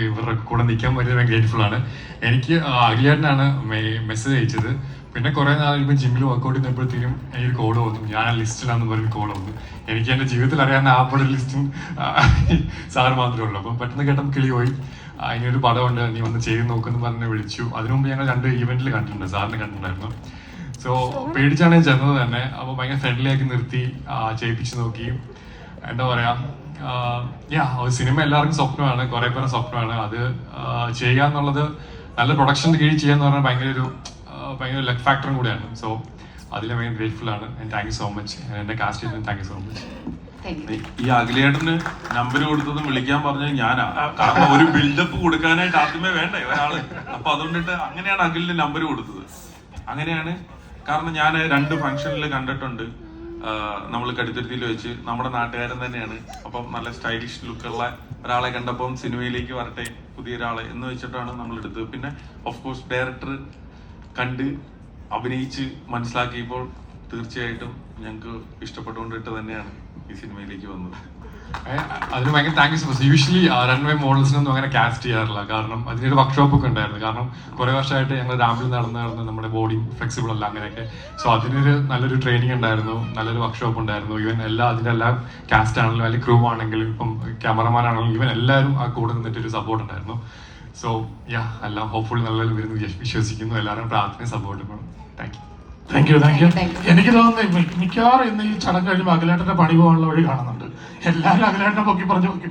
ഇവരുടെ കൂടെ നിൽക്കാൻ പറ്റിയത് ഭയങ്കര ഗ്രേറ്റ്ഫുൾ ആണ്. എനിക്ക് അഖിലേട്ടനാണ് മെസ്സേജ് അയച്ചത്. പിന്നെ കുറേ നാൾ കഴിയുമ്പോൾ ജിമ്മിൽ വർക്കൗട്ട് ചെയ്യുമ്പോഴത്തേക്കും എനിക്കൊരു കോൾ വന്നു, ഞാൻ ആ ലിസ്റ്റിലാണെന്ന് പറഞ്ഞ് കോൾ വന്നു. എനിക്ക് എൻ്റെ ജീവിതത്തിൽ അറിയാവുന്ന ആപ്പയുടെ ലിസ്റ്റും സാറ് മാത്രമേ ഉള്ളൂ. അപ്പം പെട്ടെന്ന് കേട്ടപ്പോൾ കിളി പോയി, ഇനിയൊരു പടമുണ്ട്, നീ വന്ന് ചെയ്ത് നോക്കുമെന്ന് പറഞ്ഞ് വിളിച്ചു. അതിനു മുമ്പ് ഞങ്ങൾ 2 ഈവെന്റിൽ കണ്ടിട്ടുണ്ട്, സാറിനെ കണ്ടിട്ടുണ്ടായിരുന്നു. സോ പേടിച്ചാണ് ഞാൻ ചെന്നത് തന്നെ. അപ്പോൾ ഭയങ്കര ഫ്രണ്ട്ലി ആക്കി നിർത്തി ചെയ്യിപ്പിച്ച് നോക്കി. എന്താ പറയാ, ഒരു സിനിമ എല്ലാവർക്കും സ്വപ്നമാണ്, കുറെ പേരുടെ സ്വപ്നമാണ്. അത് ചെയ്യാന്നുള്ളത്, നല്ല പ്രൊഡക്ഷൻ്റെ കീഴിൽ ചെയ്യാന്ന് പറഞ്ഞാൽ ഭയങ്കര ലക്ക് ഫാക്ടറും കൂടിയാണ്. സോ അതിൽ ഭയങ്കര ഗ്രേറ്റ്ഫുൾ ആണ്. Thank you so much. എന്റെ കാസ്റ്റ് ചെയ്തതിന് താങ്ക് യു സോ മച്ച്. ഈ അഖിലേട്ടന് നമ്പർ കൊടുത്തതും വിളിക്കാൻ പറഞ്ഞത് ഞാനാ. കാരണം ഒരു ബിൽഡപ്പ് കൊടുക്കാനായിട്ട് ആദ്യമേ വേണ്ടേ ഒരാള്. അപ്പൊ അതുകൊണ്ടിട്ട് അങ്ങനെയാണ് അഖിലിന് നമ്പർ കൊടുത്തത്. അങ്ങനെയാണ്. കാരണം ഞാൻ 2 ഫംഗ്ഷനിൽ കണ്ടിട്ടുണ്ട്. നമ്മൾ കടുത്തുരുത്തിയിൽ വെച്ച് നമ്മുടെ നാട്ടുകാരൻ തന്നെയാണ്. അപ്പം നല്ല സ്റ്റൈലിഷ് ലുക്കുള്ള ഒരാളെ കണ്ടപ്പം സിനിമയിലേക്ക് വരട്ടെ പുതിയൊരാളെ എന്ന് വെച്ചിട്ടാണ് നമ്മൾ എടുത്തത്. പിന്നെ ഓഫ് കോഴ്സ് ഡയറക്ടർ കണ്ട് അഭിനയിച്ച് മനസ്സിലാക്കിയപ്പോൾ തീർച്ചയായിട്ടും ഞങ്ങൾക്ക് ഇഷ്ടപ്പെട്ടുകൊണ്ടിട്ട് തന്നെയാണ് ഈ സിനിമയിലേക്ക് വന്നത്. അതിന് ഭയങ്കര thank you so much. Usually runway മോഡൽസിനൊന്നും അങ്ങനെ കാസ്റ്റ് ചെയ്യാറില്ല. കാരണം അതിനൊരു വർക്ക്ഷോപ്പ് ഒക്കെ ഉണ്ടായിരുന്നു. കാരണം കുറേ വർഷമായിട്ട് ഞങ്ങൾ രാവിലെ നടന്ന് നമ്മുടെ ബോഡി ഫ്ലെക്സിബിൾ അല്ല അങ്ങനെയൊക്കെ. സോ അതിനൊരു നല്ലൊരു ട്രെയിനിങ് ഉണ്ടായിരുന്നു, നല്ലൊരു വർക്ക്ഷോപ്പ് ഉണ്ടായിരുന്നു. ഈവൻ അതിൻ്റെ എല്ലാം കാസ്റ്റ് ആണെങ്കിലും അല്ലെങ്കിൽ ക്രൂ ആണെങ്കിലും ഇപ്പം ക്യാമറമാൻ ആണെങ്കിലും ഈവൻ എല്ലാവരും ആ കൂടെ നിന്നിട്ടൊരു സപ്പോർട്ട് ഉണ്ടായിരുന്നു. സോ എല്ലാം ഹോപ്പ്ഫുള്ളി നല്ല വരുന്നു വിശ്വസിക്കുന്നു. എല്ലാവരും പ്രാർത്ഥനയും സപ്പോർട്ടും വേണം. Thank you. Thank you. എനിക്ക് തോന്നുന്നു മിക്കവാറും ഇന്ന് ഈ ചടങ്ങ് കഴിയുമ്പോൾ അഖിലേട്ടന്റെ പണി പോകാനുള്ള വഴി കാണുന്നുണ്ട്. എല്ലാവരും അഖിലേട്ടനെ പൊക്കി പറഞ്ഞു നോക്കി